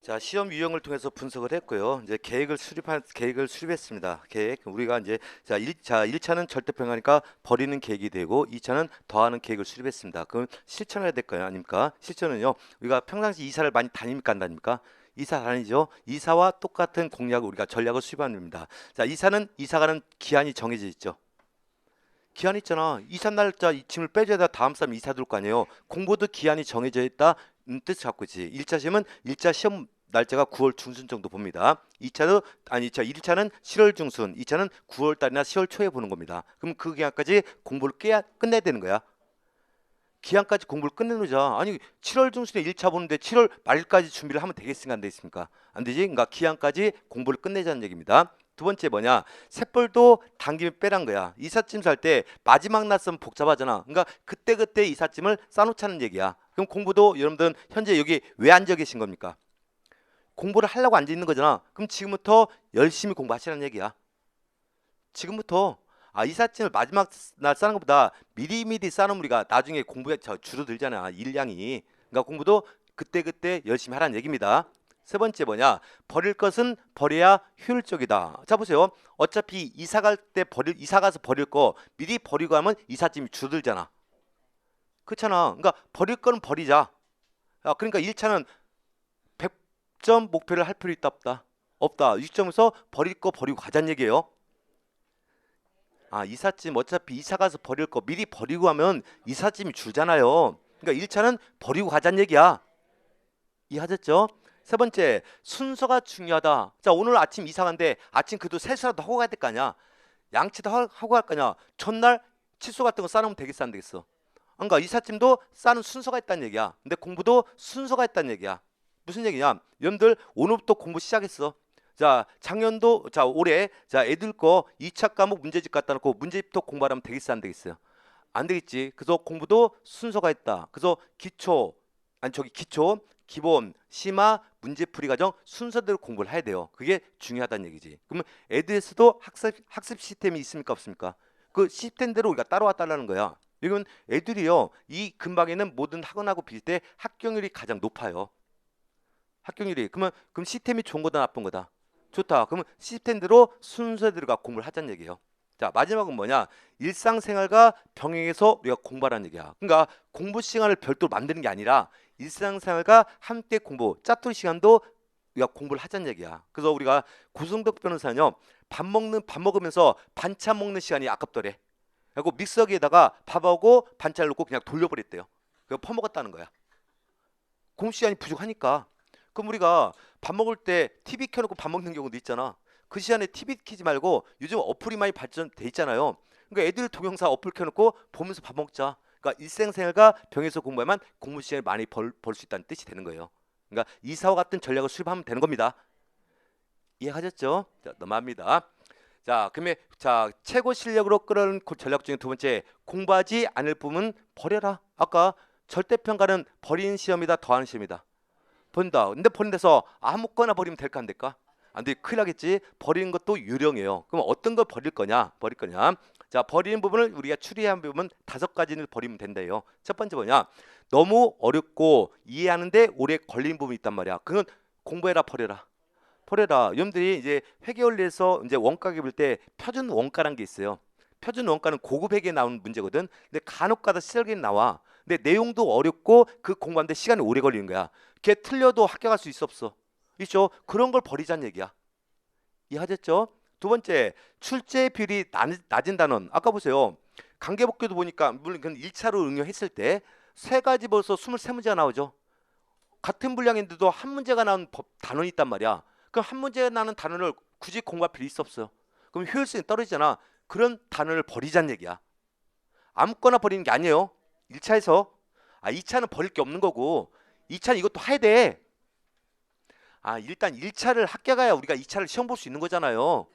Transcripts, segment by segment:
자, 시험 유형을 통해서 분석을 했고요. 이제 계획을 수립했습니다. 계획. 우리가 이제 자, 1차는 절대평가니까 버리는 계획이 되고 2차는 더하는 계획을 수립했습니다. 그럼 실천해야 될 거예요. 아닙니까? 실천은요. 우리가 평상시 이사를 많이 다닙니까? 안 다닙니까? 이사 다니죠. 이사와 똑같은 공략을 우리가 전략을 수립하는 겁니다. 자, 이사 가는 기한이 정해져 있죠. 기한 있잖아. 이사 날짜 이 짐을 빼줘야 다음 사람 이사 들을 거 아니에요. 공부도 기한이 정해져 있다. 뜻 갖고 있지. 1차 시험은 1차 시험 날짜가 9월 중순 정도 봅니다. 2차도 아니 1차는 7월 중순, 2차는 9월 달이나 10월 초에 보는 겁니다. 그럼 그 기한까지 공부를 끝내야 되는 거야. 기한까지 공부를 끝내놓자. 아니 7월 중순에 1차 보는데 7월 말까지 준비를 하면 되겠습니까? 안 되겠습니까? 안 되지. 그러니까 기한까지 공부를 끝내자는 얘기입니다. 두 번째 뭐냐? 셋벌도 당기면 빼란 거야. 이삿짐 살 때 마지막 날 쓰면 복잡하잖아. 그러니까 그때그때 이삿짐을 싸놓자는 얘기야. 그럼 공부도 여러분들은 현재 여기 왜 앉아 계신 겁니까? 공부를 하려고 앉아 있는 거잖아. 그럼 지금부터 열심히 공부하시라는 얘기야. 지금부터 이삿짐을 마지막 날 싸는 것보다 미리미리 싸는 우리가 나중에 공부에 줄어들잖아. 일량이. 그러니까 공부도 그때그때 열심히 하라는 얘기입니다. 세 번째 뭐냐? 버릴 것은 버려야 효율적이다. 자 보세요. 어차피 이사 가서 버릴 거 미리 버리고 하면 이삿짐이 줄어들잖아. 그렇잖아. 그러니까 버릴 거는 버리자. 그러니까 1차는 100점 목표를 할 필요 있다 없다? 없다. 6점에서 버릴 거 버리고 가자는 얘기예요. 이삿짐 어차피 이사 가서 버릴 거 미리 버리고 하면 이삿짐이 줄잖아요. 그러니까 1차는 버리고 가자는 얘기야. 이해하셨죠? 세 번째, 순서가 중요하다. 자, 오늘 아침 이사 간데 아침 그래도 세수라도 하고 가야 될 거 아니야. 양치도 하고 갈 거 아니야. 전날 칫솔 같은 거 싸놓으면 되겠어 안 되겠어? 그러니까 이삿짐도 싸는 순서가 있다는 얘기야. 근데 공부도 순서가 있다는 얘기야. 무슨 얘기냐? 여러분들 오늘부터 공부 시작했어. 자, 올해 애들 거 2차 과목 문제집 갖다 놓고 문제집부터 공부하면 되겠어 안 되겠어요? 안 되겠지. 그래서 공부도 순서가 있다. 그래서 기초, 기본, 심화, 문제풀이 과정 순서대로 공부를 해야 돼요. 그게 중요하다는 얘기지. 그러면 애들에서도 학습 시스템이 있습니까 없습니까? 그 시스템대로 우리가 따라와 달라는 거야. 이건 애들이요. 이 근방에는 모든 학원하고 비슷해 합격률이 가장 높아요. 합격률이. 그럼 시스템이 좋은 거다 나쁜 거다? 좋다. 그러면 시스템대로 순서대로 공부를 하자는 얘기예요. 자, 마지막은 뭐냐? 일상생활과 병행해서 우리가 공부하라는 얘기야. 그러니까 공부 시간을 별도로 만드는 게 아니라 일상생활과 함께 짜투리 시간도 우리가 공부를 하자는 얘기야. 그래서 우리가 고승덕 변호사는요. 밥 먹으면서 반찬 먹는 시간이 아깝더래. 그리고 믹서기에다가 밥하고 반찬을 넣고 그냥 돌려버렸대요. 그거 퍼먹었다는 거야. 공부 시간이 부족하니까. 그럼 우리가 밥 먹을 때 TV 켜놓고 밥 먹는 경우도 있잖아. 그 시간에 TV 켜지 말고 요즘 어플이 많이 발전돼 있잖아요. 그러니까 애들 동영상 어플 켜놓고 보면서 밥 먹자. 그러니까 일생생활과 병에서 공부하면 공부 시간을 많이 벌 수 있다는 뜻이 되는 거예요. 그러니까 이사와 같은 전략을 수립하면 되는 겁니다. 이해하셨죠? 자, 넘어갑니다. 자, 그러면 최고 실력으로 끌어오는 전략 중에 두 번째, 공부하지 않을 부분 버려라. 아까 절대평가는 버린 시험이다, 더하는 시험이다. 버린다. 근데 버린 데서 아무거나 버리면 될까 안 될까? 안 돼. 큰일 나겠지. 버리는 것도 유령이에요. 그럼 어떤 걸 버릴 거냐? 자, 버리는 부분을 우리가 추리한 부분 5가지를 버리면 된대요. 첫 번째 뭐냐? 너무 어렵고 이해하는데 오래 걸리는 부분이 있단 말이야. 그건 공부해라, 버려라. 여러분들이 이제 회계 원리에서 이제 원가 볼 때 표준 원가란 게 있어요. 표준 원가는 고급 회계에 나오는 문제거든. 근데 간혹가다 시설계에 나와. 근데 내용도 어렵고 그 공부하는데 시간이 오래 걸리는 거야. 걔 틀려도 합격할 수 있어 없어? 있죠. 그런 걸 버리자는 얘기야. 이해하셨죠? 두 번째, 출제 비율이 낮은 단원. 아까 보세요. 관계복귀도 보니까 물론 그건 1차로 응용했을 때 세 가지 벌써 23문제가 나오죠. 같은 분량인데도 한 문제가 나온 단원이 있단 말이야. 그럼 한 문제가 나는 단원을 굳이 공부할 필요 있어 없어요? 그럼 효율성이 떨어지잖아. 그런 단원을 버리자는 얘기야. 아무거나 버리는 게 아니에요. 1차에서 2차는 버릴 게 없는 거고 2차는 이것도 해야 돼. 일단 1차를 합격해야 우리가 2차를 시험 볼 수 있는 거잖아요.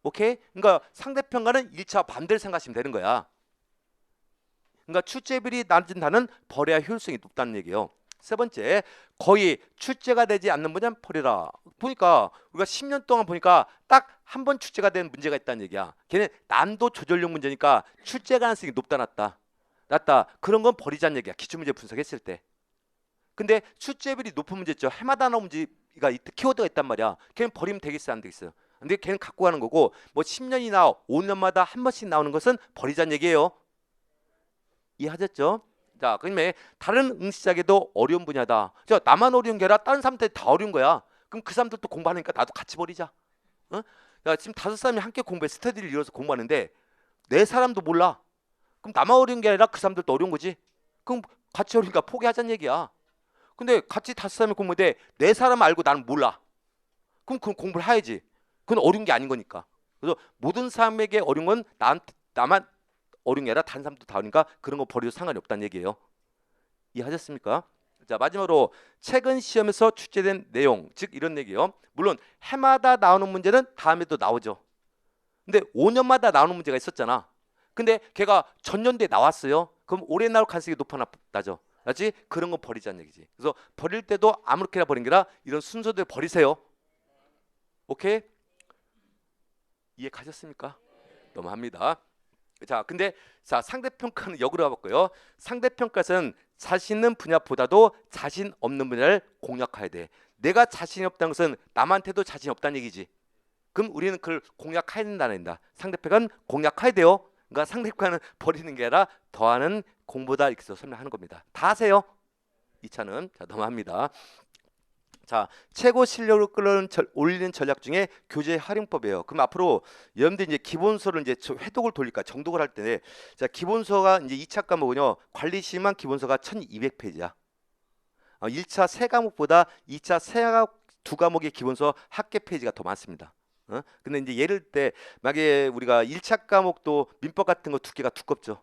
오케이? 그러니까 상대평가는 1차 반대로 생각하시면 되는 거야. 그러니까 출제비율이 낮은 단은 버려야 효율성이 높다는 얘기예요. 세 번째, 거의 출제가 되지 않는 문제는 버려라. 보니까 우리가 10년 동안 보니까 딱 한 번 출제가 된 문제가 있다는 얘기야. 걔는 난도 조절용 문제니까 출제 가능성이 높다 낮다. 그런 건 버리자는 얘기야. 기출문제 분석했을 때. 근데 출제율이 높은 문제 있죠. 해마다 나오는 문제가 키워드가 있단 말이야. 걔는 버리면 되겠어요, 안 되겠어요? 근데 걔는 갖고 가는 거고, 뭐 10년이나 5년마다 한 번씩 나오는 것은 버리자는 얘기예요. 이해하셨죠? 자, 그러면 다른 응시자에게도 어려운 분야다. 자, 나만 어려운 게 아니라 다른 사람들 다 어려운 거야. 그럼 그 사람들도 공부하니까 나도 같이 버리자. 어? 야, 지금 5사람이 함께 공부해 스터디를 이뤄서 공부하는데 네 사람도 몰라. 그럼 나만 어려운 게 아니라 그 사람들도 어려운 거지. 그럼 같이 어려우니까 포기하자는 얘기야. 근데 같이 5사람이 공부인데 네 사람 알고 나는 몰라. 그럼 공부를 해야지. 그건 어려운 게 아닌 거니까. 그래서 모든 사람에게 어려운 건 나만 어려운 게 아니라 다른 사람도 다 어려우니까 그런 거 버려도 상관이 없다는 얘기예요. 이해하셨습니까? 자, 마지막으로 최근 시험에서 출제된 내용, 즉 이런 얘기예요. 물론 해마다 나오는 문제는 다음에도 나오죠. 근데 5년마다 나오는 문제가 있었잖아. 근데 걔가 전년도에 나왔어요. 그럼 올해 나올 가능성이 높아 나죠. 맞지? 그런 거 버리자는 얘기지. 그래서 버릴 때도 아무렇게나 버린 게 아니라 이런 순서대로 버리세요. 오케이? 이해 가셨습니까? 너무합니다. 자, 근데 자, 상대평가는 역으로 가볼까요? 상대평가는 자신 있는 분야보다도 자신 없는 분야를 공략해야 돼. 내가 자신이 없다는 것은 남한테도 자신이 없다는 얘기지. 그럼 우리는 그걸 공략해야 된다는 얘기다. 상대평가는 공략해야 돼요. 그러니까 상대평가는 버리는 게 아니라 더하는 공부다 이렇게 해서 설명하는 겁니다. 다 하세요. 2차는 자, 넘어갑니다. 자, 최고 실력을 올리는 전략 중에 교재 활용법이에요. 그럼 앞으로 여러분들 이제 기본서를 이제 회독을 돌릴까 정독을 할 때, 자, 기본서가 이제 2차 과목은요 관리 시험만 기본서가 1200페이지야. 1차 세 과목보다 2차 두 과목의 기본서 합계 페이지가 더 많습니다. 근데 이제 예를 때 만약에 우리가 1차 과목도 민법 같은 거 두께가 두껍죠.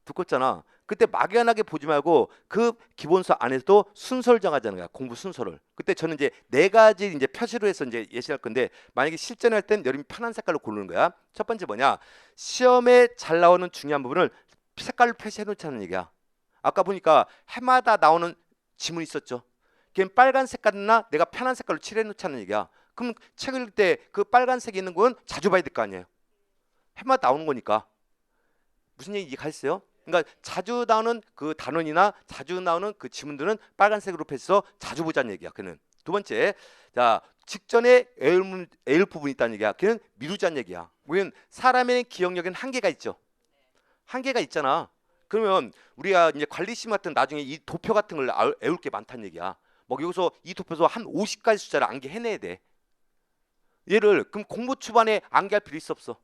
두껍잖아. 그때 막연하게 보지 말고 그 기본서 안에서도 순서를 정하자는 거야. 공부 순서를. 그때 저는 이제 4가지 이제 표시로 해서 이제 예시할 건데 만약에 실전할 땐 여러분이 편한 색깔로 고르는 거야. 첫 번째 뭐냐? 시험에 잘 나오는 중요한 부분을 색깔로 표시해 놓자는 얘기야. 아까 보니까 해마다 나오는 지문이 있었죠. 걔는 빨간 색깔이나 내가 편한 색깔로 칠해 놓자는 얘기야. 그럼 책 읽을 때 그 빨간색이 있는 건 자주 봐야 될 거 아니에요. 해마다 나오는 거니까. 무슨 얘기 이해가셨어요? 그러니까 자주 나오는 그 단원이나 자주 나오는 그 지문들은 빨간색으로 표시해서 자주 보자는 얘기야. 그는 두 번째, 자 직전에 애울 부분이 있다는 얘기야. 걔는 미루자는 얘기야. 왜냐면 사람의 기억력에는 한계가 있죠. 한계가 있잖아. 그러면 우리가 이제 관리심 같은 나중에 이 도표 같은 걸 애울 게 많다는 얘기야. 뭐 여기서 이 도표에서 한 50가지 숫자를 암기해내야 돼. 얘를 그럼 공부 초반에 암기할 필요 있어 없어?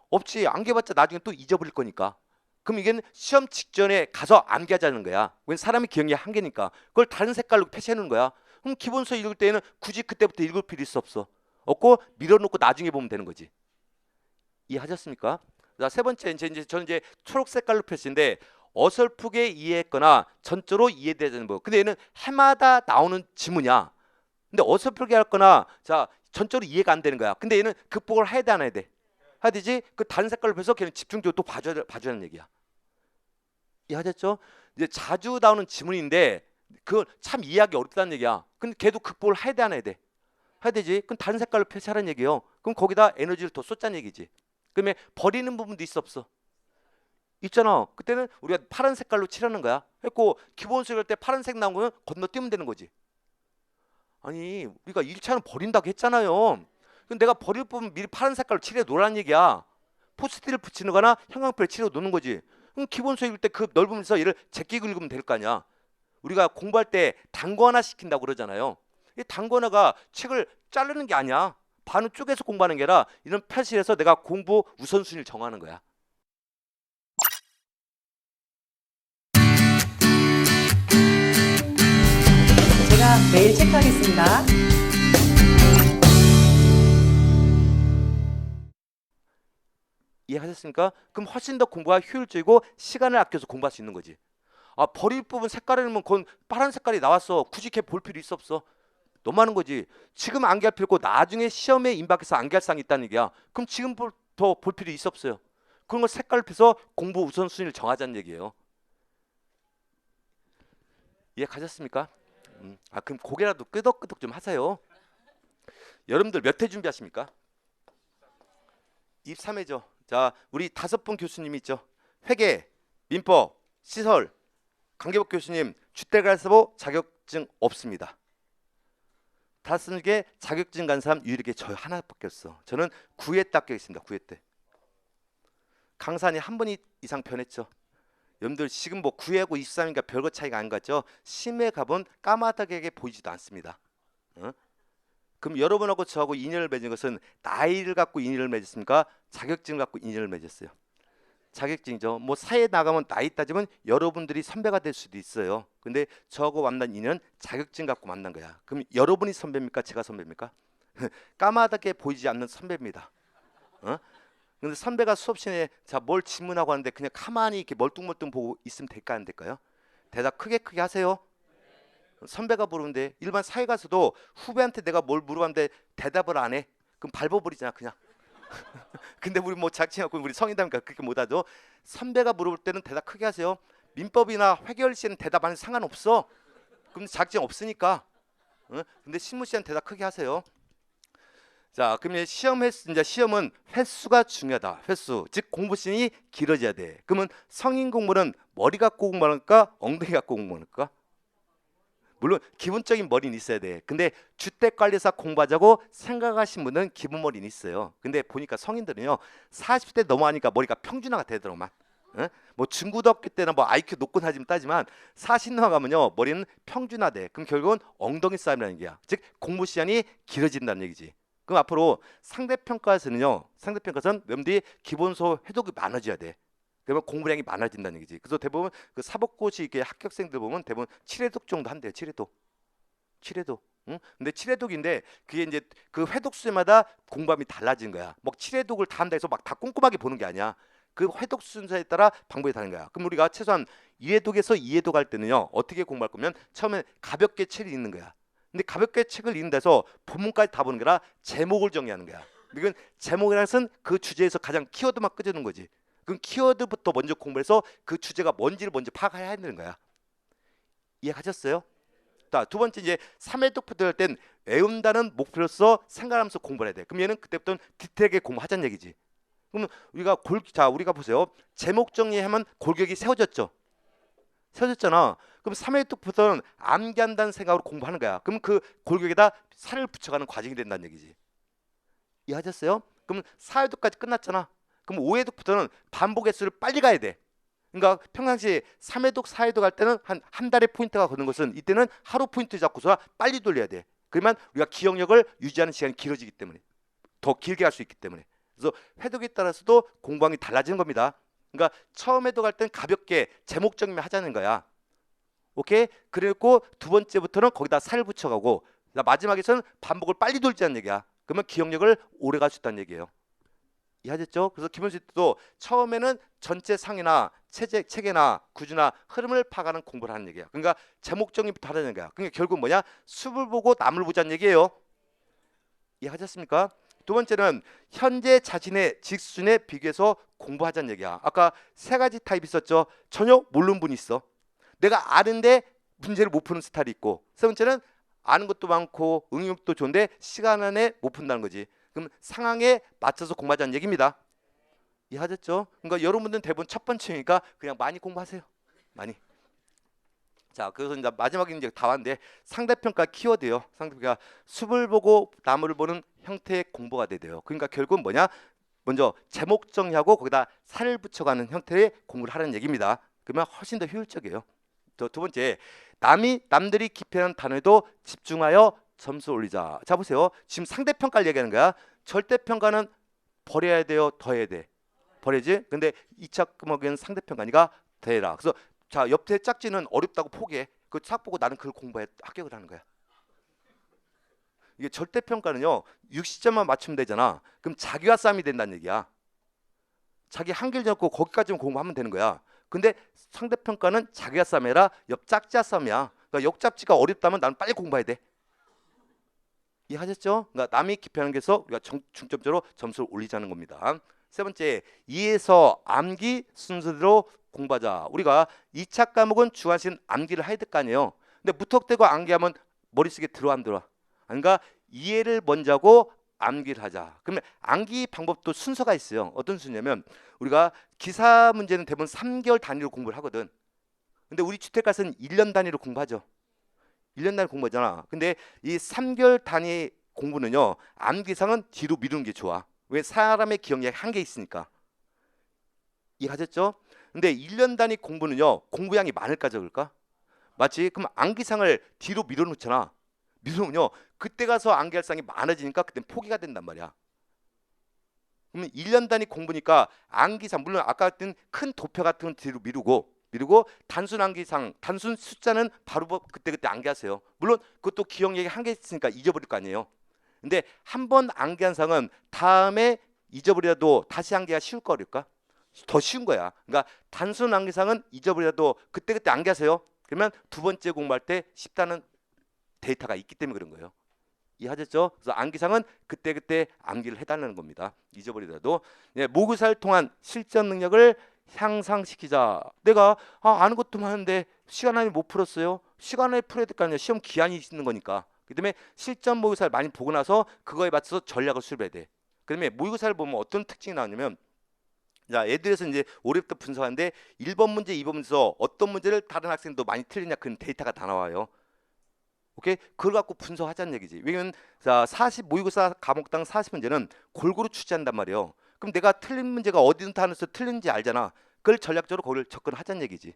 없지. 암기해봤자 나중에 또 잊어버릴 거니까. 그럼 이게 시험 직전에 가서 암기하자는 거야. 왜냐면 사람의 기억력이 한계니까. 그걸 다른 색깔로 표시해 놓은 거야. 그럼 기본서 읽을 때에는 굳이 그때부터 읽을 필요 있어 없어? 없고 밀어놓고 나중에 보면 되는 거지. 이해하셨습니까? 자, 세 번째 이제 저는 이제 초록 색깔로 표시인데 어설프게 이해했거나 전적으로 이해되는 법. 근데 얘는 해마다 나오는 지문이야. 근데 어설프게 할거나 자 전적으로 이해가 안 되는 거야. 근데 얘는 극복을 해야 돼 안 해야 돼? 해야 되지? 그 다른 색깔로 펴서 걔는 집중적으로 또 봐주는 얘기야. 이해하셨죠? 이제 자주 나오는 지문인데 그건 참 이해하기 어렵다는 얘기야. 근데 걔도 극복을 해야 돼 안 해야 돼? 해야 되지? 그럼 다른 색깔로 표시하라는 얘기예요. 그럼 거기다 에너지를 더 쏟자는 얘기지. 그러면 버리는 부분도 있어 없어? 있잖아. 그때는 우리가 파란 색깔로 칠하는 거야. 했고 기본서 읽을 때 파란색 나온 거는 건너뛰면 되는 거지. 아니 우리가 1차는 버린다고 했잖아요. 근데 내가 버릴 부분 미리 파란 색깔로 칠해 놓으라는 얘기야. 포스트를 붙이는 거나 형광펜을 칠해 놓는 거지. 그럼 기본서 읽을 때 그 넓으면서 얘를 제끼고 읽으면 될 거 아니야. 우리가 공부할 때 단권화 시킨다고 그러잖아요. 이 단권화가 책을 자르는 게 아니야. 반을 쪼개서 공부하는 게 아니라 이런 표시해서 내가 공부 우선순위를 정하는 거야. 제가 매일 체크하겠습니다. 이해하셨습니까? 그럼 훨씬 더 공부가 효율적이고 시간을 아껴서 공부할 수 있는 거지. 버릴 부분 색깔이면 그건 파란 색깔이 나왔어. 굳이 걔 볼 필요 있어 없어? 너무 많은 거지. 지금 암기할 필요 없고 나중에 시험에 임박해서 암기할 사항이 있다는 얘기야. 그럼 지금부터 볼 필요 있어 없어요? 그런 걸 색깔을 펴서 공부 우선순위를 정하자는 얘기예요. 이해 가셨습니까? 그럼 고개라도 끄덕끄덕 좀 하세요. 여러분들 몇 회 준비하십니까? 23회죠. 자, 우리 5분 교수님 있죠. 회계, 민법, 시설, 강계복 교수님 주택가에서 자격증 없습니다. 다섯 개 자격증 간 사람 유일하게 저 하나밖에 없어. 저는 9회 때 합격했습니다. 9회 때. 강산이 한 번 이상 변했죠. 여러분들 지금 뭐 9회하고 23인가 별거 차이가 안 갔죠. 심해 가본 까마득하게 보이지도 않습니다. 어? 그럼 여러분하고 저하고 인연을 맺은 것은 나이를 갖고 인연을 맺었습니까? 자격증을 갖고 인연을 맺었어요. 자격증이죠. 뭐 사회에 나가면 나이 따지면 여러분들이 선배가 될 수도 있어요. 근데 저하고 만난 인연 자격증 갖고 만난 거야. 그럼 여러분이 선배입니까? 제가 선배입니까? 까마득하게 보이지 않는 선배입니다. 어? 근데 선배가 수업 시간에 자 뭘 질문하고 하는데 그냥 가만히 이렇게 멀뚱멀뚱 보고 있으면 될까 안 될까요? 대답 크게 하세요. 선배가 물으는데 일반 사회 가서도 후배한테 내가 뭘 물어봤는데 대답을 안 해. 그럼 밟아버리잖아 그냥. 근데 우리 뭐 자칭하고 우리 성인이니까 그렇게 못하죠. 선배가 물어볼 때는 대답 크게 하세요. 민법이나 회계월 시에는 대답 안 해도 상관없어. 그럼 자격증 없으니까. 근데 신문 시에는 대답 크게 하세요. 자, 그러면 이제 시험은 횟수가 중요하다. 횟수, 즉 공부 시간이 길어져야 돼. 그러면 성인 공부는 머리 갖고 공부할까, 엉덩이 갖고 공부할까? 물론 기본적인 머리는 있어야 돼. 근데 주택관리사 공부하자고 생각하신 분은 기본 머리는 있어요. 근데 보니까 성인들은요 40대 넘어가니까 머리가 평준화가 되더라고만. 뭐 중고등학교 때는 뭐 IQ 높건 하지만 따지만 40 넘어가면요 머리는 평준화돼. 그럼 결국은 엉덩이 싸움이라는 얘기야. 즉 공부 시간이 길어진다는 얘기지. 그럼 앞으로 상대평가에서는요, 상대평가에서는 여러분들이 기본서 회독이 많아져야 돼. 그러면 공부량이 많아진다는 얘기지. 그래서 대부분 그 사법고시 이게 합격생들 보면 대부분 7회독 정도 한대요. 7회독. 응? 근데 7회독인데 그게 이제 그 회독 수마다 공부함이 달라진 거야. 뭐 7회독을 다 한다 해서 막 다 꼼꼼하게 보는 게 아니야. 그 회독 순서에 따라 방법이 다른 거야. 그럼 우리가 최소한 2회독에서 2회독 할 때는요, 어떻게 공부할 거면 처음에 가볍게 책을 읽는 거야. 근데 가볍게 책을 읽는 데서 본문까지 다 보는 게 아니라 제목을 정리하는 거야. 이건 제목이라는 것은 그 주제에서 가장 키워드만 끄주는 거지. 그럼 키워드부터 먼저 공부해서 그 주제가 뭔지를 먼저 파악해야 되는 거야. 이해하셨어요? 자, 두 번째 이제 3회독부터 할 땐 외운다는 목표로서 생각하면서 공부를 해야 돼. 그럼 얘는 그때부터는 디테일하게 공부하자는 얘기지. 그러면 우리가 보세요. 제목 정리하면 골격이 세워졌잖아. 그럼 3회독부터는 암기한다는 생각으로 공부하는 거야. 그럼 그 골격에다 살을 붙여가는 과정이 된다는 얘기지. 이해하셨어요? 그럼 4회독까지 끝났잖아. 그럼 5회독부터는 반복 횟수를 빨리 가야 돼. 그러니까 평상시 3회독, 4회독 할 때는 한 달에 포인트가 거는 것은 이때는 하루 포인트 잡고서 빨리 돌려야 돼. 그러면 우리가 기억력을 유지하는 시간이 길어지기 때문에 더 길게 할 수 있기 때문에. 그래서 회독에 따라서도 공부량이 달라지는 겁니다. 그러니까 처음 회독 할 때는 가볍게 제목 정리만 하자는 거야. 오케이? 그리고 두 번째부터는 거기다 살 붙여가고 마지막에서는 반복을 빨리 돌자는 얘기야. 그러면 기억력을 오래 갈 수 있다는 얘기예요. 이해하셨죠? 그래서 기본시 때도 처음에는 전체 상이나 체계나 구조나 흐름을 파악하는 공부를 하는 얘기야. 그러니까 제목 정리부터 하라는 거야. 그러니까 결국 뭐냐? 숲을 보고 나무를 보자는 얘기예요. 이해하셨습니까? 두 번째는 현재 자신의 직순에 비교해서 공부하자는 얘기야. 아까 세 가지 타입 있었죠. 전혀 모르는 분이 있어. 내가 아는데 문제를 못 푸는 스타일이 있고, 세 번째는 아는 것도 많고 응용도 좋은데 시간 안에 못 푼다는 거지. 그럼 상황에 맞춰서 공부하자는 얘기입니다. 이해하셨죠? 그러니까 여러분들은 대부분 첫 번째니까 그냥 많이 공부하세요. 많이. 자, 그래서 이제 마지막에 이제 다 왔는데 상대평가 키워드요. 상대평가 숲을 보고 나무를 보는 형태의 공부가 돼요. 그러니까 결국은 뭐냐? 먼저 제목 정리하고 거기다 살을 붙여가는 형태의 공부를 하라는 얘기입니다. 그러면 훨씬 더 효율적이에요. 두 번째, 남들이 기피하는 단어에도 집중하여 점수 올리자. 자, 보세요. 지금 상대평가를 얘기하는 거야. 절대평가는 버려야 돼요? 더 해야 돼? 버려야지. 근데 2차科目은 상대평가니까 더 해라. 그래서 자, 옆에 짝지는 어렵다고 포기해. 그 짝 보고 나는 그걸 공부해 합격을 하는 거야. 이게 절대평가는요 60점만 맞추면 되잖아. 그럼 자기와 싸움이 된다는 얘기야. 자기 한길 잡고 거기까지만 공부하면 되는 거야. 근데 상대평가는 자기가 싸움이라 옆 짝지와 싸움이야. 그러니까 옆 짝지가 어렵다면 나는 빨리 공부해야 돼. 이해하셨죠? 그러니까 남이 기피하는 게서 우리가 중점적으로 점수를 올리자는 겁니다. 세 번째, 2에서 암기 순서대로 공부하자. 우리가 2차 과목은 주관식 암기를 해야 될 거 아니에요. 근데 무턱대고 암기하면 머릿속에 들어 안 들어? 그러니까 이해를 먼저 하고 암기를 하자. 그러면 암기 방법도 순서가 있어요. 어떤 순서냐면 우리가 기사 문제는 대부분 3개월 단위로 공부를 하거든. 근데 우리 주택가서는 1년 단위로 공부하죠. 1년 단위 공부하잖아. 근데 이 3개월 단위 공부는요. 암기상은 뒤로 미루는 게 좋아. 왜? 사람의 기억력이 한계 있으니까. 이해하셨죠? 근데 1년 단위 공부는요. 공부량이 많을까 적을까? 맞지? 그럼 암기상을 뒤로 밀어놓잖아. 밀어놓으면요. 그때 가서 암기할 상이 많아지니까 그땐 포기가 된단 말이야. 그러면 1년 단위 공부니까 암기상, 물론 아까 같은 큰 도표 같은 건 뒤로 미루고 단순 암기상, 단순 숫자는 바로 그때그때 암기하세요. 물론 그것도 기억력이 한계 있으니까 잊어버릴 거 아니에요. 근데 한 번 암기한 상은 다음에 잊어버려도 다시 암기가 쉬울 거 어릴까? 더 쉬운 거야. 그러니까 단순 암기상은 잊어버려도 그때그때 암기하세요. 그러면 두 번째 공부할 때 쉽다는 데이터가 있기 때문에 그런 거예요. 이해하셨죠? 그래서 암기상은 그때그때 암기를 해달라는 겁니다. 잊어버리더라도. 예, 모의고사를 통한 실전 능력을 향상시키자. 내가 아는 것도 많은데 시간 안에 못 풀었어요. 시간 안에 풀어야 될 거 아니야. 시험 기한이 있는 거니까. 그 다음에 실전 모의고사를 많이 보고 나서 그거에 맞춰서 전략을 수립해야 돼. 그 다음에 모의고사를 보면 어떤 특징이 나오냐면, 자, 애들에서 이제 올해부터 분석하는데 1번 문제, 2번 문제에서 어떤 문제를 다른 학생도 많이 틀리냐 그런 데이터가 다 나와요. 오케이? 그걸 갖고 분석하자는 얘기지. 왜냐면 자, 40 모의고사 과목당 40문제는 골고루 출제한단 말이에요. 그럼 내가 틀린 문제가 어디든 하면서 틀린지 알잖아. 그걸 전략적으로 거기를 접근하자는 얘기지.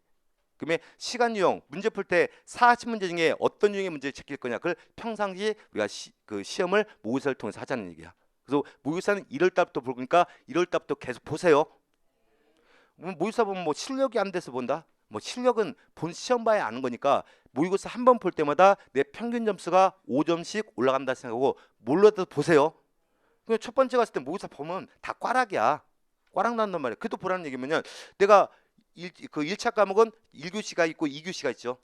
그러면 시간 유형, 문제 풀 때 40문제 중에 어떤 유형의 문제를 제낄 거냐. 그걸 평상시에 우리가 그 시험을 모의고사를 통해서 하자는 얘기야. 그래서 모의고사는 1월 달부터 볼 거니까 1월 달부터 계속 보세요. 모의고사 보면 뭐 실력이 안 돼서 본다. 뭐 실력은 본 시험 봐야 아는 거니까 모의고사 한 번 볼 때마다 내 평균 점수가 5점씩 올라간다 생각하고 몰라도 보세요. 그냥 첫 번째 갔을 때 모의고사 보면 다 꽈락이야. 꽈락 난단 말이야. 그것도 보라는 얘기면은 내가 그 1차 과목은 1교시가 있고 2교시가 있죠.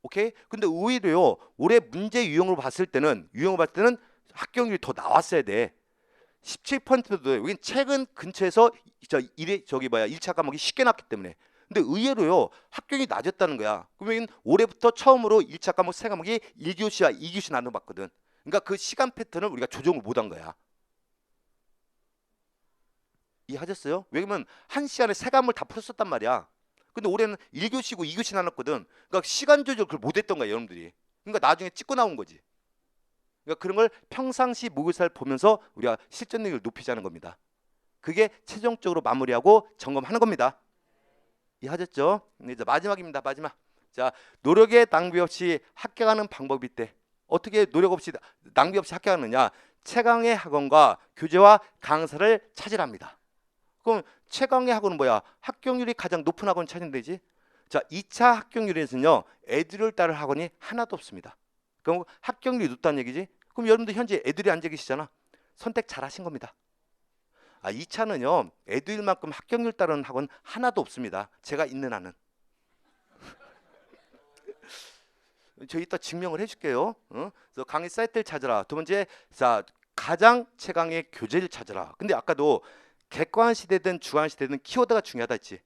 오케이? 근데 오히려요. 올해 문제 유형으로 봤을 때는 합격률이 더 나왔어야 돼. 17%도 여긴 최근 근처에서 저기 1차 과목이 쉽게 났기 때문에. 근데 의외로요. 합격이 낮았다는 거야. 그러면 올해부터 처음으로 1차 과목 세 과목이 1교시와 2교시 나눠 봤거든. 그러니까 그 시간 패턴을 우리가 조정을 못 한 거야. 이해하셨어요? 왜냐면 한 시간에 세 과목을 다 풀었었단 말이야. 근데 올해는 1교시고 2교시 나눴거든. 그러니까 시간 조절 그걸 못 했던 거야, 여러분들이. 그러니까 나중에 찍고 나온 거지. 그러니까 그런 걸 평상시 모의고사를 보면서 우리가 실전 능력을 높이자는 겁니다. 그게 최종적으로 마무리하고 점검하는 겁니다. 이해하셨죠? 이제 마지막입니다. 마지막. 자, 노력의 낭비 없이 합격하는 방법이 있대. 어떻게 노력 없이 낭비 없이 합격하느냐? 최강의 학원과 교재와 강사를 찾으랍니다. 그럼 최강의 학원은 뭐야? 합격률이 가장 높은 학원 찾으면 되지. 자, 2차 합격률에서는요. 애들을 따를 학원이 하나도 없습니다. 그럼 합격률이 높다는 얘기지? 그럼 여러분들 현재 애들이 앉아 계시잖아. 선택 잘 하신 겁니다. 2차는요. 애들만큼 합격률 따르는 학원 하나도 없습니다. 제가 있는 한은. 저 이따 증명을 해줄게요. 그래서 강의 사이트를 찾아라. 두 번째, 자, 가장 최강의 교재를 찾아라. 근데 아까도 객관 시대든 주관 시대든 키워드가 중요하다 했지.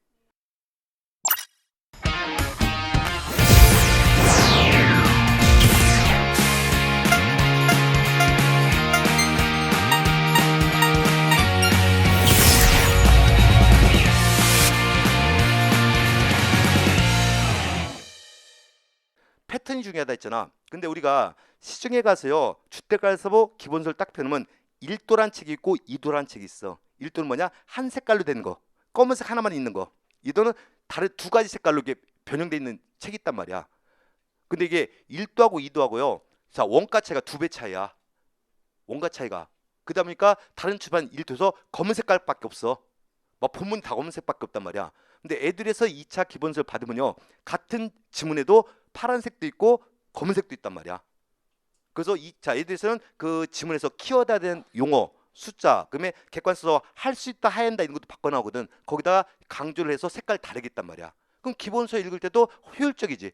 패턴이 중요하다 했잖아. 근데 우리가 시중에 가서요. 주택가에서 뭐 기본서를 딱 펴놓으면 1도란 책이 있고 2도란 책이 있어. 1도는 뭐냐? 한 색깔로 된 거. 검은색 하나만 있는 거. 2도는 다른 두 가지 색깔로 이게 변형되어 있는 책이 있단 말이야. 근데 이게 1도하고 2도하고요. 자, 원가 차이가 2배 차이야. 원가 차이가. 그러다 보니까 다른 출판 1도에서 검은 색깔밖에 없어. 막 본문 다 검은색밖에 없단 말이야. 근데 애들에서 2차 기본서를 받으면요. 같은 지문에도 파란색도 있고 검은색도 있단 말이야. 그래서 애들에서는 그 지문에서 키워드에 대한 용어, 숫자, 그다음에 객관서 할 수 있다, 해야 한다 이런 것도 바꿔 나오거든. 거기다가 강조를 해서 색깔 다르게 있단 말이야. 그럼 기본서 읽을 때도 효율적이지.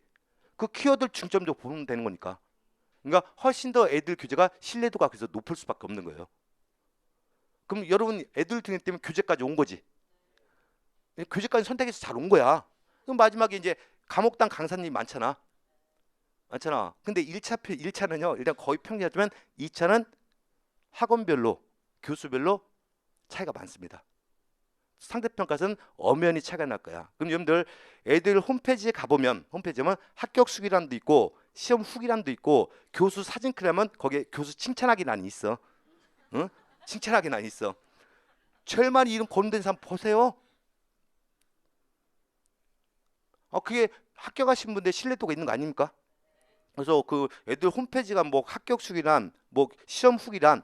그 키워드를 중점적으로 보면 되는 거니까. 그러니까 훨씬 더 애들 교재가 신뢰도가 그래서 높을 수밖에 없는 거예요. 그럼 여러분 애들 등에 때문에 교재까지 온 거지. 교재까지 선택해서 잘 온 거야. 그럼 마지막에 이제 과목당 강사님이 많잖아. 근데 1차는요. 일단 거의 평균하지만 2차는 학원별로 교수별로 차이가 많습니다. 상대평가에서는 엄연히 차이가 날 거야. 그럼 여러분들 애들 홈페이지에 가보면 홈페이지에 보면 합격 수기란도 있고 시험 후기란도 있고 교수 사진 클하면 거기에 교수 칭찬하기 난이 있어. 응? 칭찬하기 난이 있어. 제일 많이 이름 거론된 사람 보세요. 그게 합격하신 분들 신뢰도가 있는 거 아닙니까? 그래서 그 애들 홈페이지가 뭐 합격 수기란, 뭐 시험 후기란,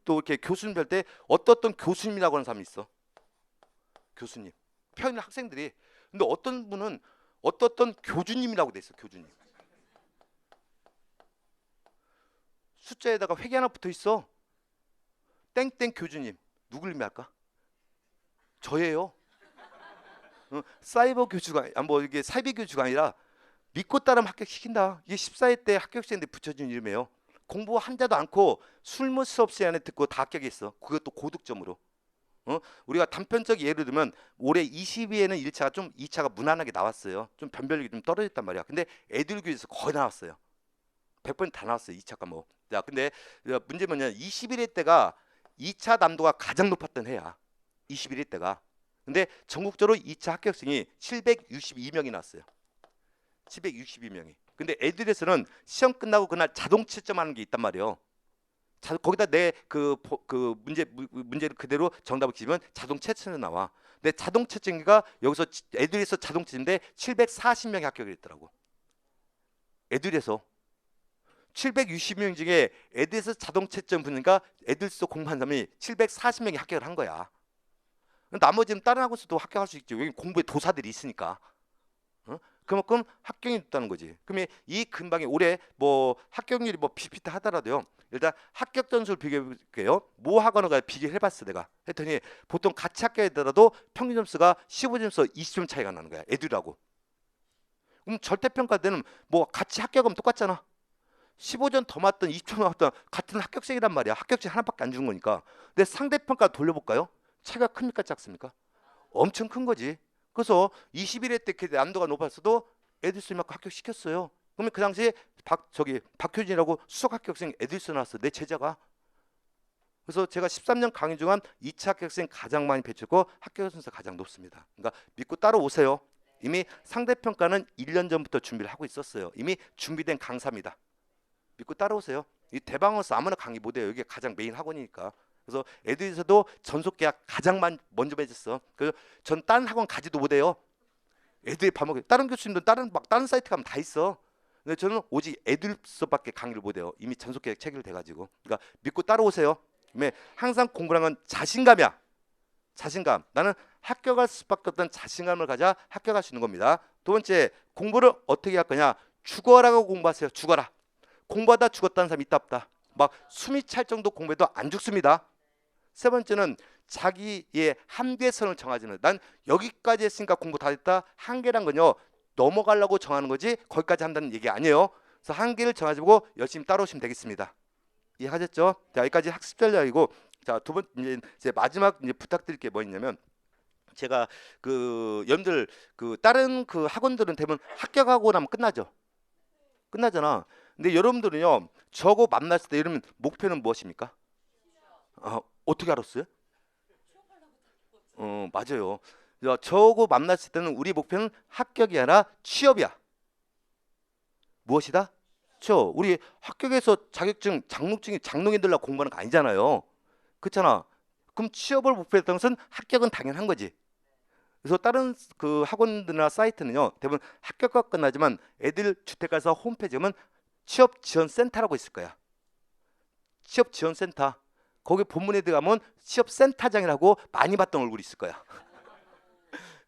또 이렇게 교수님 별 때 어떤 교수님이라고 하는 사람이 있어. 교수님. 평일 학생들이. 근데 어떤 분은 어떤 교주님이라고 돼 있어. 교주님. 숫자에다가 회계 하나 붙어 있어. 땡땡 교주님. 누굴 의미할까? 저예요. 사이버 교주가 뭐 이게 사이비 교주가 아니라 믿고 따르면 합격시킨다. 이게 14회 때 합격생들 붙여준 이름이에요. 공부 한 자도 않고 술무 수업 시간에 듣고 다 합격했어. 그것도 고득점으로. 우리가 단편적 예를 들면 올해 22에는 1차가 좀 2차가 무난하게 나왔어요. 좀 변별력이 좀 떨어졌단 말이야. 근데 애들 교육에서 거의 나왔어요. 100번 다 나왔어요. 2차 과목. 자, 근데 문제 뭐냐면 21회 때가 2차 난도가 가장 높았던 해야. 21회 때가. 근데 전국적으로 2차 합격생이 762명이 나왔어요. 762명이. 근데 애들에서는 시험 끝나고 그날 자동 채점하는 게 있단 말이에요. 거기다 내 그 문제를 그대로 정답을 기면 자동 채점이 나와. 근데 자동 채점기가 여기서 애들에서 자동 채점인데 740명이 합격을 했더라고. 애들에서 760명 중에 애들에서 자동 채점 보니까 애들에서 공부한 사람이 740명이 합격을 한 거야. 나머지는 다른 학원에서도 합격할 수 있죠. 여기 공부에 도사들이 있으니까. 그만큼 합격이 됐다는 거지. 그러면 이 근방에 올해 뭐 합격률이 뭐 비슷하더라도요. 일단 합격 점수를 비교해볼게요. 모 학원과 비교해봤어 내가. 했더니 보통 같이 합격하더라도 평균 점수가 15점에서 20점 차이가 나는 거야. 애들하고. 그럼 절대평가 때는 뭐 같이 합격하면 똑같잖아. 15점 더 맞든 20점 맞든 같은 합격생이란 말이야. 합격생 하나밖에 안 주는 거니까. 근데 상대평가 돌려볼까요? 차이가 큽니까 작습니까? 엄청 큰 거지. 그래서 21회 때 난도가 높았어도 에디슨 맞고 합격시켰어요. 그러면 그 당시에 박효진이라고 수석 합격생 에디슨 나왔어. 내 제자가. 그래서 제가 13년 강의 중한 2차 합격생 가장 많이 배출했고 합격 선수가 가장 높습니다. 그러니까 믿고 따라오세요. 이미 상대평가는 1년 전부터 준비를 하고 있었어요. 이미 준비된 강사입니다. 믿고 따라오세요. 이 대방어스 아무나 강의 못해요. 여기 가장 메인 학원이니까. 그래서 애들에서도 전속 계약 가장 먼저 맺었어. 그래서 전 다른 학원 가지도 못해요. 애들이 밥 먹고 다른 교수님도 다른 사이트 가면 다 있어. 근데 저는 오직 애들 수업밖에 강의를 못해요. 이미 전속 계약 체결돼 가지고. 그러니까 믿고 따라오세요. 항상 공부랑은 자신감이야. 자신감. 나는 합격할 수밖에 없던 자신감을 가져 합격할 수 있는 겁니다. 두 번째, 공부를 어떻게 할 거냐? 죽어라고 공부하세요. 죽어라. 공부하다 죽었다는 사람이 있다 없다. 막 숨이 찰 정도 공부해도 안 죽습니다. 세 번째는 자기의 한계선을 정하지는. 난 여기까지 했으니까 공부 다 됐다. 한계란 건요. 넘어가려고 정하는 거지 거기까지 한다는 얘기 아니에요. 그래서 한계를 정하시고 열심히 따라오시면 되겠습니다. 이해하셨죠? 자, 여기까지 학습 전략이고, 자, 두 번째 이제 마지막 이제 부탁드릴 게 뭐 있냐면, 제가 여러분들 다른 학원들은 대부분 합격하고 나면 끝나죠. 끝나잖아. 근데 여러분들은요, 저거 만났을 때 이러면 목표는 무엇입니까? 어떻게 알았어요? 맞아요. 저거 만났을 때는 우리 목표는 합격이 아니라 취업이야. 무엇이다? 우리 합격해서 자격증, 장롱증이 장롱이 들라 공부하는 거 아니잖아요. 그렇잖아. 그럼 취업을 목표했던 것은 합격은 당연한 거지. 그래서 다른 학원들이나 사이트는요, 대부분 합격과 끝나지만 애들 주택가서 홈페이지 보면 취업 지원 센터라고 있을 거야. 취업 지원 센터. 거기 본문에 들어가면 취업 센터장이라고 많이 봤던 얼굴이 있을 거야.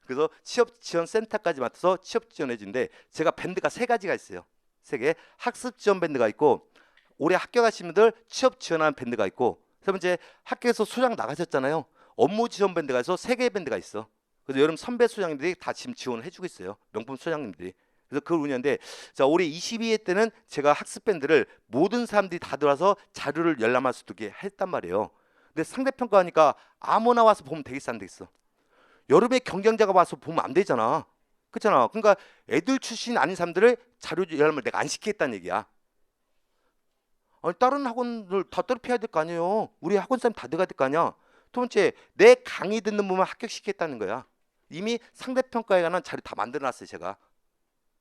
그래서 취업 지원 센터까지 맡아서 취업 지원해 주는데, 제가 밴드가 3가지가 있어요. 3개. 학습 지원 밴드가 있고, 올해 합격하신 분들 취업 지원하는 밴드가 있고, 세 번째, 학교에서 소장 나가셨잖아요. 업무 지원 밴드가 있어. 3개의 밴드가 있어. 그래서 여러분 선배 소장님들이 다 지금 지원을 해주고 있어요. 명품 소장님들이. 그래서 그걸 운영하는데, 자, 올해 22회 때는 제가 학습 밴드를 모든 사람들이 다 들어와서 자료를 열람할 수 있게 했단 말이에요. 근데 상대평가하니까 아무나 와서 보면 되겠어 안 되겠어? 여름에 경쟁자가 와서 보면 안 되잖아. 그렇잖아. 그러니까 애들 출신 아닌 사람들을 자료 열람을 내가 안 시키겠다는 얘기야. 아니, 다른 학원들 다 떨어뜨려야 될 거 아니에요. 우리 학원 사람 다 들어가야 될 거 아니야. 두 번째, 내 강의 듣는 분만 합격시키겠다는 거야. 이미 상대평가에 관한 자료 다 만들어놨어요, 제가.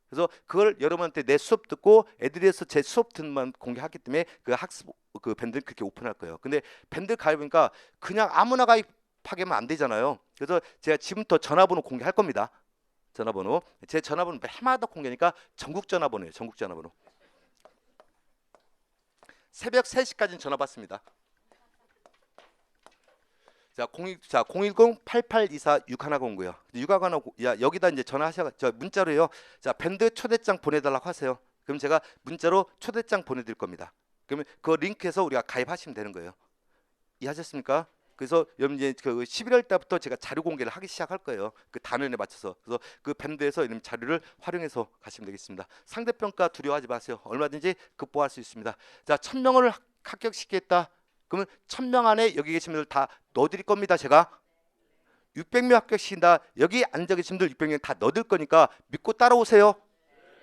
그래서 그걸 여러분한테 내 수업 듣고 애들에서 제 수업 듣는 공개하기 때문에 그 학습 그 밴드를 그렇게 오픈할 거예요. 근데 밴드 가입하니까 그냥 아무나 가입하면 안 되잖아요. 그래서 제가 지금부터 전화번호 공개할 겁니다. 전화번호. 제 전화번호 해마다 공개하니까 전국 전화번호예요. 전국 전화번호. 새벽 3시까지는 전화 받습니다. 자, 010-8824-6109요. 6109. 야, 여기다 이제 전화하셔. 저 문자로요. 자, 밴드 초대장 보내달라고 하세요. 그럼 제가 문자로 초대장 보내드릴 겁니다. 그러면 그 링크에서 우리가 가입하시면 되는 거예요. 이해하셨습니까? 그래서 여러분 이제 그 11월 달부터 제가 자료 공개를 하기 시작할 거예요. 그 단원에 맞춰서. 그래서 그 밴드에서 이런 자료를 활용해서 가시면 되겠습니다. 상대평가 두려워하지 마세요. 얼마든지 극복할 수 있습니다. 자, 1000명을 합격시키겠다. 그러면 1000명 안에 여기 계신 분들 다 넣어드릴 겁니다. 제가 600명 합격시킨다. 여기 앉아 계신 분들 600명 다 넣어드릴 거니까 믿고 따라오세요.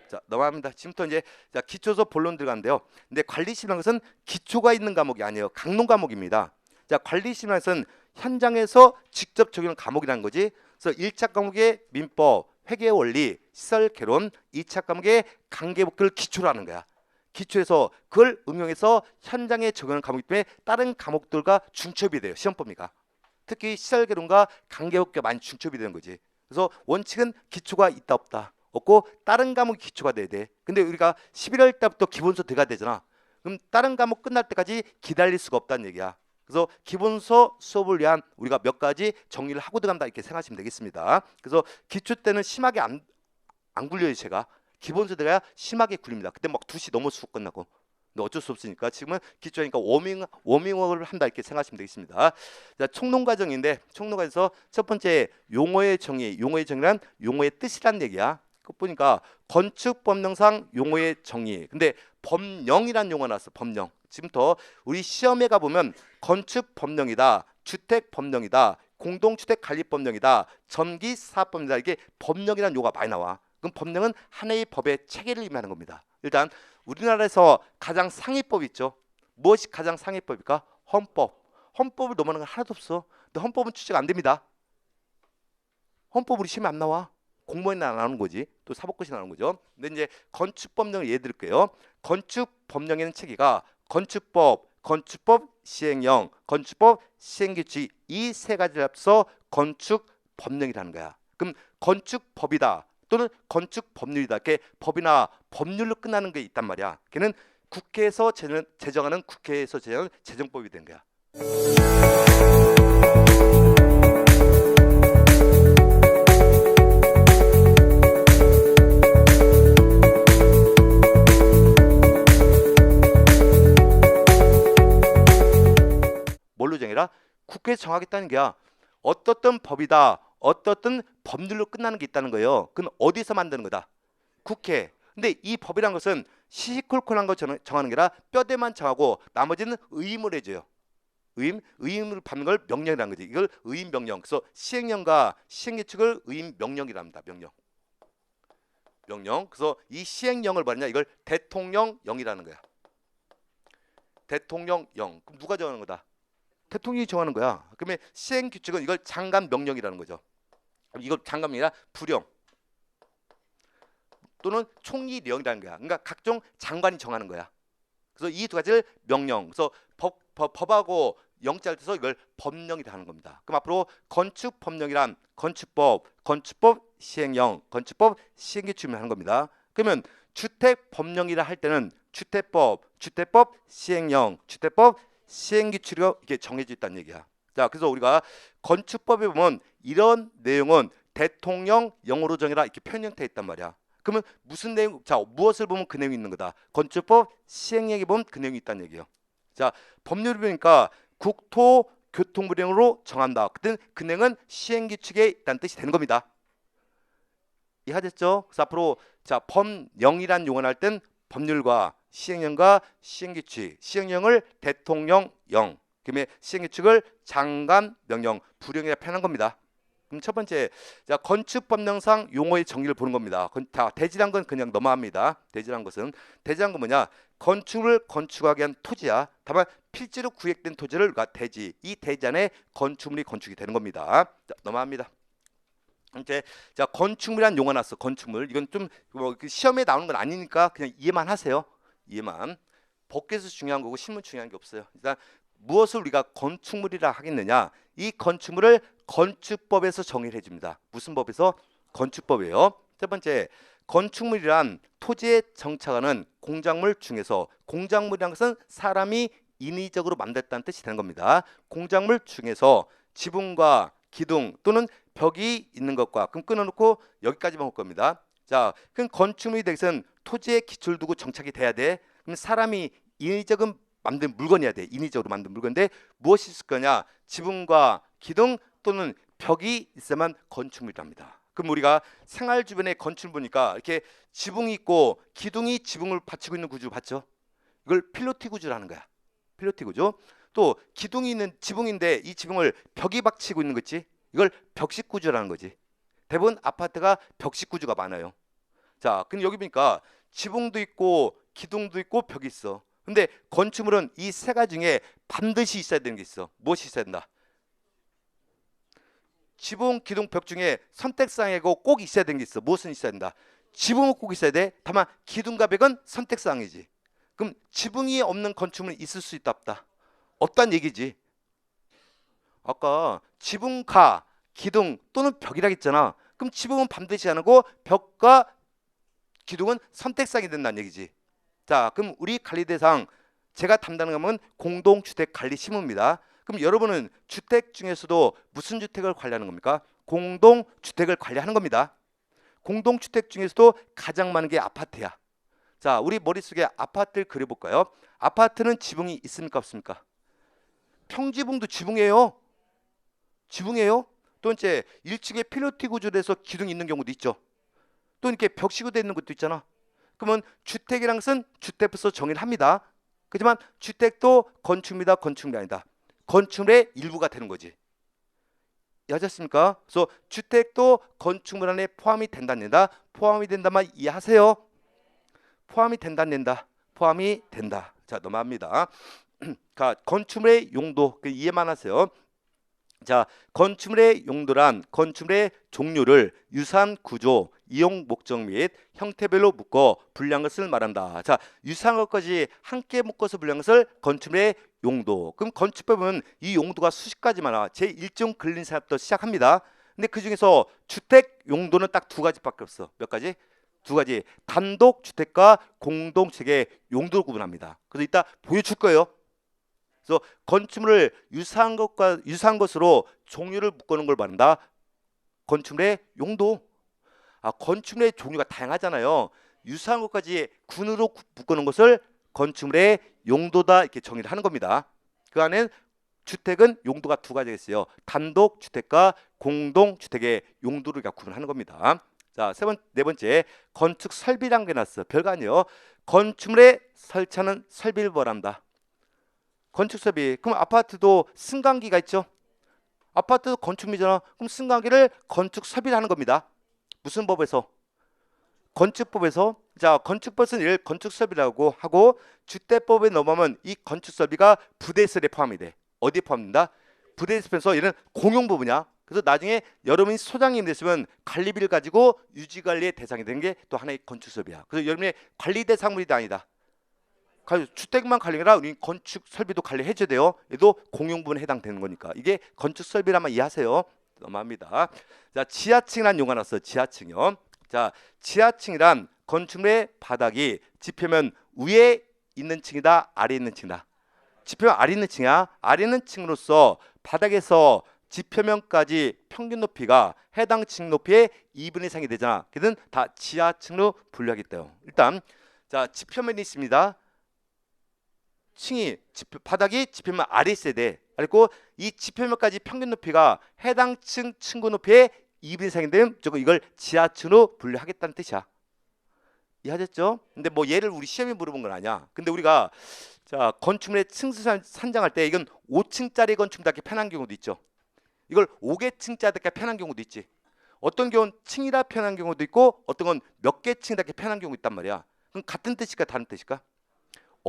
자, 넘어갑니다. 지금부터 이제 자, 기초서 본론 들어가는데요. 근데 관리심이라는 것은 기초가 있는 과목이 아니에요. 강론 과목입니다. 자, 관리심이라는 것은 현장에서 직접 적용하는 과목이라는 거지. 그래서 1차 과목의 민법, 회계 원리, 시설 개론, 2차 과목의 관계법규를 기초로 하는 거야. 기초에서 그걸 응용해서 현장에 적용하는 과목이기 때문에 다른 과목들과 중첩이 돼요. 시험 범위가. 특히 시설 개론과 관계법규가 많이 중첩이 되는 거지. 그래서 원칙은 기초가 있다 없다. 없고 다른 과목이 기초가 돼야 돼. 근데 우리가 11월 달부터 기본서 들어가야 되잖아. 그럼 다른 과목 끝날 때까지 기다릴 수가 없다는 얘기야. 그래서 기본서 수업을 위한 우리가 몇 가지 정리를 하고 들어간다 이렇게 생각하시면 되겠습니다. 그래서 기초 때는 심하게 안 굴려요. 제가 기본서 들어가야 심하게 굴립니다. 그때 막 2시 넘어 수업 끝나고. 근데 어쩔 수 없으니까 지금은 기초니까 워밍업을 한다 이렇게 생각하시면 되겠습니다. 자, 총론 과정인데 총론 과정에서 첫 번째 용어의 정의, 용어의 정의란 용어의 뜻이란 얘기야. 그 보니까 건축법령상 용어의 정의. 근데 법령이란 용어 나왔어. 법령. 지금부터 우리 시험에 가보면 건축법령이다, 주택법령이다, 공동주택관리법령이다, 전기사업법령이다. 이게 법령이라는 용어가 많이 나와. 그럼 법령은 하나의 법의 체계를 의미하는 겁니다. 일단 우리나라에서 가장 상위법이 있죠. 무엇이 가장 상위법일까? 헌법. 헌법을 넘어가는 건 하나도 없어. 근데 헌법은 출제가 안 됩니다. 헌법 우리 시험에 안 나와. 공무원이 나오는 거지. 또 사법고시 나오는 거죠. 근데 이제 건축법령을 예를 들게요. 건축법령에는 체계가 건축법, 건축법 시행령, 건축법 시행규칙 이 세 가지를 합쳐 건축법령이라는 거야. 그럼 건축법이다 또는 건축법률이다. 이렇게 법이나 법률로 끝나는 게 있단 말이야. 걔는 국회에서 제정하는 국회에서 제정하는 제정법이 된 거야. 뭘로 정해라? 국회에서 정하겠다는 게야. 어떻든 법이다, 어떻든 법률로 끝나는 게 있다는 거예요. 그건 어디서 만드는 거다? 국회. 근데 이 법이란 것은 시시콜콜한 거 정하는 게 아니라 뼈대만 정하고 나머지는 의임을 해줘요. 의임을 받는 걸 명령이라는 거지. 이걸 의임 명령. 그래서 시행령과 시행규칙을 의임 명령이랍니다. 명령. 그래서 이 시행령을 뭐냐? 이걸 대통령령이라는 거야. 대통령령. 그럼 누가 정하는 거다? 대통령이 정하는 거야. 그러면 시행규칙은 이걸 장관 명령이라는 거죠. 이걸 장관이 아니라 부령 또는 총리령이라는 거야. 그러니까 각종 장관이 정하는 거야. 그래서 이 두 가지를 명령. 그래서 법하고 영자를 떼서 이걸 법령이라 하는 겁니다. 그럼 앞으로 건축법령이란 건축법 시행령, 건축법 시행규칙을 하는 겁니다. 그러면 주택법령이라 할 때는 주택법 시행령, 주택법 시행규칙으로 이게 정해져 있다는 얘기야. 자, 그래서 우리가 건축법에 보면 이런 내용은 대통령령으로 정해라 이렇게 편형돼 있단 말이야. 그러면 무슨 내용? 자, 무엇을 보면 그 내용이 있는 거다. 건축법 시행령에 보면 그 내용이 있다는 얘기예요. 자, 법률을 보니까 국토교통부령으로 정한다. 그때는 그 내용은 시행규칙에 있다는 뜻이 되는 겁니다. 이해하셨죠? 그래서 앞으로 자, 법령이란 용어를 할 땐 법률과 시행령과 시행규칙, 시행령을 대통령령, 그다음에 시행규칙을 장관명령, 부령이라 표현한 겁니다. 그럼 첫 번째, 자, 건축법령상 용어의 정의를 보는 겁니다. 다 대지란 건 그냥 넘어갑니다. 대지란 건 뭐냐? 건축물을 건축하기 위한 토지야. 다만 필지로 구획된 토지를 우리가 대지, 이 대지 안에 건축물이 건축이 되는 겁니다. 자, 넘어갑니다. 이제 자, 건축물이란 용어 났어. 건축물. 이건 좀뭐 시험에 나오는 건 아니니까 그냥 이해만 하세요. 이해만. 법규에서 중요한 거고 신문 중요한 게 없어요. 일단 무엇을 우리가 건축물이라 하겠느냐? 이 건축물을 건축법에서 정의를 해줍니다. 무슨 법에서? 건축법이에요. 세 번째, 건축물이란 토지에 정착하는 공작물 중에서, 공작물이란 것은 사람이 인위적으로 만들었다는 뜻이 되는 겁니다. 공작물 중에서 지붕과 기둥 또는 벽이 있는 것과, 그럼 끊어놓고 여기까지만 올 겁니다. 자, 그럼 건축물이 되기 위해서는 토지에 기초를 두고 정착이 돼야 돼. 그럼 사람이 인위적으로 만든 물건이어야 돼. 인위적으로 만든 물건인데 무엇이 있을 거냐? 지붕과 기둥 또는 벽이 있어야만 건축물이랍니다. 그럼 우리가 생활 주변의 건축물 보니까 이렇게 지붕이 있고 기둥이 지붕을 받치고 있는 구조 봤죠? 이걸 필로티 구조라는 거야. 필로티 구조. 또 기둥이 있는 지붕인데 이 지붕을 벽이 받치고 있는 거지. 이걸 벽식 구조라는 거지. 대부분 아파트가 벽식 구조가 많아요. 자, 근데 여기 보니까 지붕도 있고 기둥도 있고 벽이 있어. 근데 건축물은 이 세 가지 중에 반드시 있어야 되는 게 있어. 무엇이 있어야 된다? 지붕, 기둥, 벽 중에 선택사항이고 꼭 있어야 되는 게 있어. 무엇은 있어야 된다? 지붕은 꼭 있어야 돼. 다만 기둥과 벽은 선택사항이지. 그럼 지붕이 없는 건축물은 있을 수 있다 없다? 없다는 얘기지. 아까 지붕과 기둥 또는 벽이라 했잖아. 그럼 지붕은 반드시 안 하고 벽과 기둥은 선택사항이 된다는 얘기지. 자, 그럼 우리 관리 대상 제가 담당하는 건 공동주택 관리 실무입니다. 그럼 여러분은 주택 중에서도 무슨 주택을 관리하는 겁니까? 공동주택을 관리하는 겁니다. 공동주택 중에서도 가장 많은 게 아파트야. 자, 우리 머릿속에 아파트를 그려볼까요? 아파트는 지붕이 있습니까 없습니까? 평지붕도 지붕이에요. 지붕이에요. 또 이제 1층에 필로티 구조로 해서 기둥이 있는 경우도 있죠. 또 이렇게 벽식으로 되어 있는 것도 있잖아. 그러면 주택이란 것은 주택부터 정의를 합니다. 그렇지만 주택도 건축물이다, 건축물이 아니다. 건축물의 일부가 되는 거지. 이해하셨습니까? 그래서 주택도 건축물 안에 포함이 된다, 안 된다? 포함이 된다만 이해하세요? 포함이 된다, 안 된다? 포함이 된다. 자, 넘어갑니다. 건축물의 용도, 이해만 하세요. 자, 건축물의 용도란 건축물의 종류를 유사한 구조, 이용 목적 및 형태별로 묶어 분류한 것을 말한다. 자, 유사한 것까지 함께 묶어서 분류한 것을 건축물의 용도. 그럼 건축법은 이 용도가 수십 가지 많아. 제1종 근린산업부터 시작합니다. 근데 그 중에서 주택 용도는 딱 두 가지밖에 없어. 몇 가지? 두 가지. 단독 주택과 공동 주택의 용도를 구분합니다. 그래서 이따 보여줄 거예요. 그래서 건축물을 유사한 것으로 종류를 묶어놓은 걸 말한다. 건축물의 용도. 건축물의 종류가 다양하잖아요. 유사한 것까지 군으로 묶어놓은 것을 건축물의 용도다 이렇게 정의를 하는 겁니다. 그 안엔 주택은 용도가 두 가지가 있어요. 단독 주택과 공동 주택의 용도를 구분하는 겁니다. 자, 네 번째 건축 설비라는 게 났어. 별거 아니에요. 건축물에 설치하는 설비를 뭐란다. 건축 설비. 그럼 아파트도 승강기가 있죠. 아파트도 건축물이잖아. 그럼 승강기를 건축 설비를 하는 겁니다. 무슨 법에서? 건축법에서. 자, 건축법에서는 이를 건축 설비라고 하고 주택법에 넘어가면 이 건축 설비가 부대시설에 포함이 돼. 어디에 포함된다? 부대시설에서 얘는 공용 부분이야. 그래서 나중에 여러분이 소장님 됐으면 관리비를 가지고 유지관리의 대상이 되는 게 또 하나의 건축 설비야. 그래서 여러분의 관리 대상물이 아니다. 주택만 관리가 아니라 우리 건축 설비도 관리해줘야 돼요. 얘도 공용 부분에 해당되는 거니까. 이게 건축 설비라면 이해하세요. 넘어갑니다. 자, 지하층이라는 용어가 나왔어요. 지하층이요. 자, 지하층이란 건축물의 바닥이 지표면 위에 있는 층이다, 아래에 있는 층이다. 지표면 아래 있는 층이야. 아래 있는 층으로서 바닥에서 지표면까지 평균 높이가 해당 층 높이의 2분의 1 이상이 되잖아. 걔는 다 지하층으로 분류하겠대요. 일단 자, 지표면이 있습니다. 바닥이 지표면 아래 있어야 돼. 그리고 이 지표면까지 평균 높이가 해당 층 층고 높이의 2분의 1 이상인데 무조건 이걸 지하층으로 분류하겠다는 뜻이야. 이해하셨죠? 근데 뭐 얘를 우리 시험에 물어본 건 아니야. 근데 우리가 자, 건축물의 층수 산정할 때 이건 5층짜리 건축물답게 편한 경우도 있죠. 이걸 5개층짜리답게 편한 경우도 있지. 어떤 경우는 층이라 편한 경우도 있고 어떤 건 몇 개 층답게 편한 경우도 있단 말이야. 그럼 같은 뜻일까 다른 뜻일까?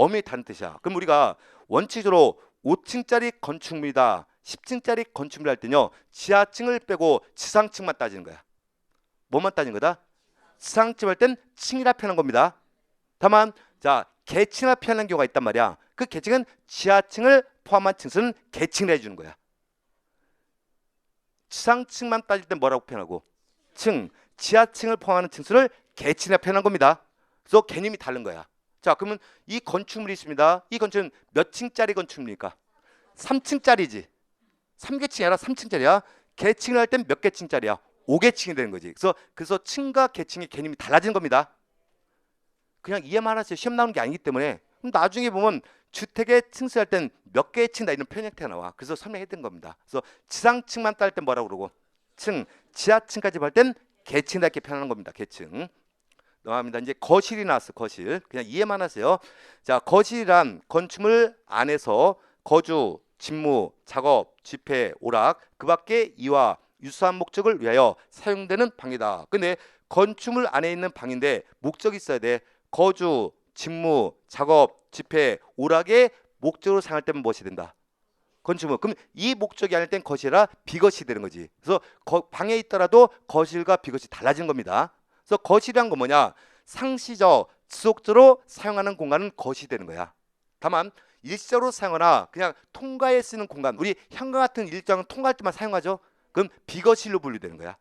엄연히 다른 뜻이야. 그럼 우리가 원칙적으로 5층짜리 건축물이다, 10층짜리 건축물 할 때는요, 지하층을 빼고 지상층만 따지는 거야. 뭐만 따지는 거다? 지상층 할 땐 층이라 표현한 겁니다. 다만 자, 계층이라 표현하는 경우가 있단 말이야. 그 계층은 지하층을 포함한 층수는 계층이라 해주는 거야. 지상층만 따질 때 뭐라고 표현하고, 층, 지하층을 포함하는 층수를 계층이라 표현한 겁니다. 그래서 개념이 다른 거야. 자, 그러면 이 건축물이 있습니다. 이 건축은 몇 층짜리 건축물입니까? 3층짜리지. 3개층이 아니라 3층짜리야. 계층을 할 땐 몇 개층짜리야? 5개층이 되는 거지. 그래서 층과 계층의 개념이 달라지는 겁니다. 그냥 이해만 하세요. 시험 나오는 게 아니기 때문에. 그럼 나중에 보면 주택의 층수할 땐 몇 개의 층이다 이런 표현 형태가 나와. 그래서 설명했던 겁니다. 그래서 지상층만 따질 땐 뭐라고 그러고, 층, 지하층까지 볼 땐 계층이다 이렇게 표현하는 겁니다. 계층. 넘어갑니다. 이제 거실이 나왔어. 거실. 그냥 이해만 하세요. 자, 거실이란 건축물 안에서 거주, 직무, 작업, 집회, 오락, 그 밖에 이와 유사한 목적을 위하여 사용되는 방이다. 근데 건축물 안에 있는 방인데 목적이 있어야 돼. 거주, 직무, 작업, 집회, 오락의 목적으로 사용할 때는 무엇이 된다? 건축물. 그럼 이 목적이 아닐 땐 거실이라 비거실이 되는 거지. 그래서 방에 있더라도 거실과 비거실이 달라지는 겁니다. 그래서 거실이란 건 뭐냐? 상시적, 지속적으로 사용하는 공간은 거실이 되는 거야. 다만 일시적으로 사용하나 그냥 통과에 쓰는 공간, 우리 현관 같은 일정은 통과할 때만 사용하죠. 그럼 비거실로 분류되는 거야.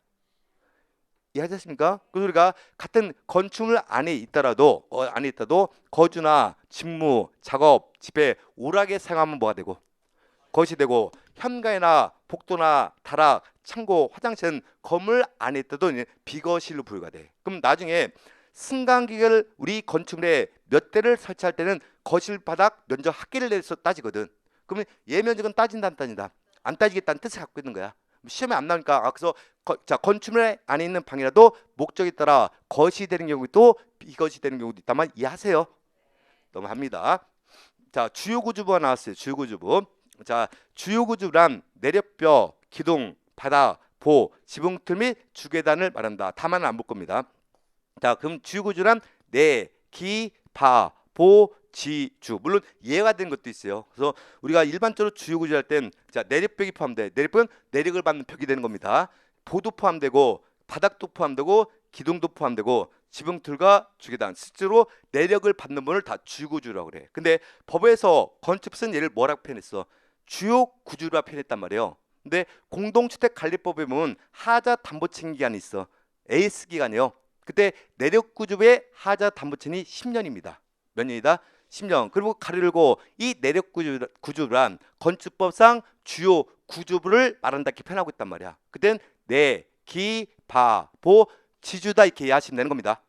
이해하셨습니까? 그래서 우리가 같은 건축물 안에 있더라도 거주나 직무, 작업, 집회, 오락에 사용하면 뭐가 되고? 거실이 되고, 현관이나 복도나 다락, 창고, 화장실은 건물 안에 있어도 비거실로 분류가 돼. 그럼 나중에 승강기를 우리 건축물에 몇 대를 설치할 때는 거실 바닥 면적 합계를 내서 따지거든. 그러면 얘 면적은 따진다 안 따진다? 안 따지겠다는 뜻을 갖고 있는 거야. 시험에 안 나오니까 그래서 건축물 안에 있는 방이라도 목적에 따라 거실이 되는 경우도 비거실이 되는 경우도 있다만 이해하세요. 넘어갑니다. 자, 주요 구조부가 나왔어요. 주요 구조부. 자, 주요 구조란 내력뼈, 기둥, 바닥, 보, 지붕틀 및 주계단을 말한다. 다만은 안 볼 겁니다. 자, 그럼 주요 구조란 내, 기, 바, 보, 지, 주. 물론 이해가 되는 것도 있어요. 그래서 우리가 일반적으로 주요 구조 할 땐 자, 내력벽이 포함돼. 내력벽은 내력을 받는 벽이 되는 겁니다. 보도 포함되고, 바닥도 포함되고, 기둥도 포함되고, 지붕틀과 주계단, 실제로 내력을 받는 분을 다 주요 구조라고 그래. 근데 법에서 건축 쓴 예를 뭐라고 표현했어? 주요 구조라 표현했단 말이에요. 근데 공동주택 관리법에 보면 하자 담보칭 기간이 있어. AS 기간이요. 그때 내력 구조의 하자 담보칭이 10년입니다. 몇 년이다? 10년. 그리고 가로 열고 이 내력 구조란 건축법상 주요 구조부를 말한다 이렇게 표현하고 있단 말이야. 그땐 내, 기, 바, 보, 지주다 이렇게 이해하시면 되는 겁니다.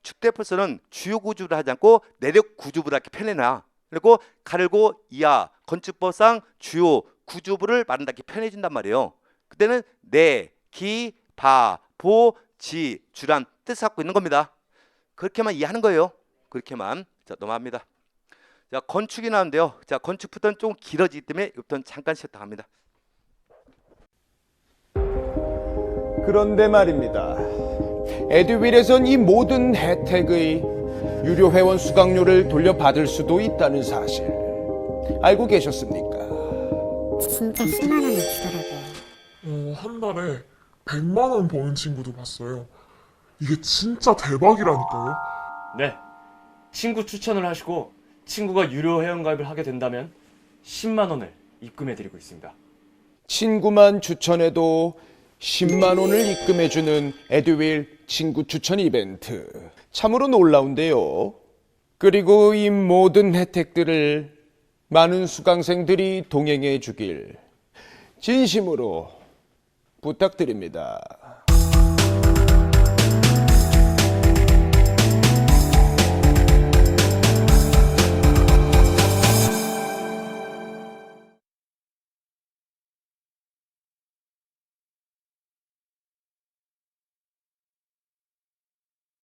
주택법에서는 주요 구조를 하지 않고 내력 구조부다 이렇게 표현해놔. 그리고 가르고 이하 건축법상 주요 구조부를 말한다 이렇게 표현해 준단 말이에요. 그때는 내, 기, 바, 보, 지, 주란 뜻을 갖고 있는 겁니다. 그렇게만 이해하는 거예요. 그렇게만. 자, 넘어갑니다. 자, 건축이 나오는데요. 자, 건축부터는 좀 길어지기 때문에 이부터는 잠깐 쉬었다 갑니다. 그런데 말입니다. 에듀윌에선 이 모든 혜택의 유료 회원 수강료를 돌려받을 수도 있다는 사실 알고 계셨습니까? 진짜 10만 원을 주더라고요. 한 달에 100만 원 버는 친구도 봤어요. 이게 진짜 대박이라니까요. 네, 친구 추천을 하시고 친구가 유료 회원가입을 하게 된다면 10만 원을 입금해드리고 있습니다. 친구만 추천해도 10만 원을 입금해주는 에듀윌 친구 추천 이벤트. 참으로 놀라운데요. 그리고 이 모든 혜택들을 많은 수강생들이 동행해 주길 진심으로 부탁드립니다.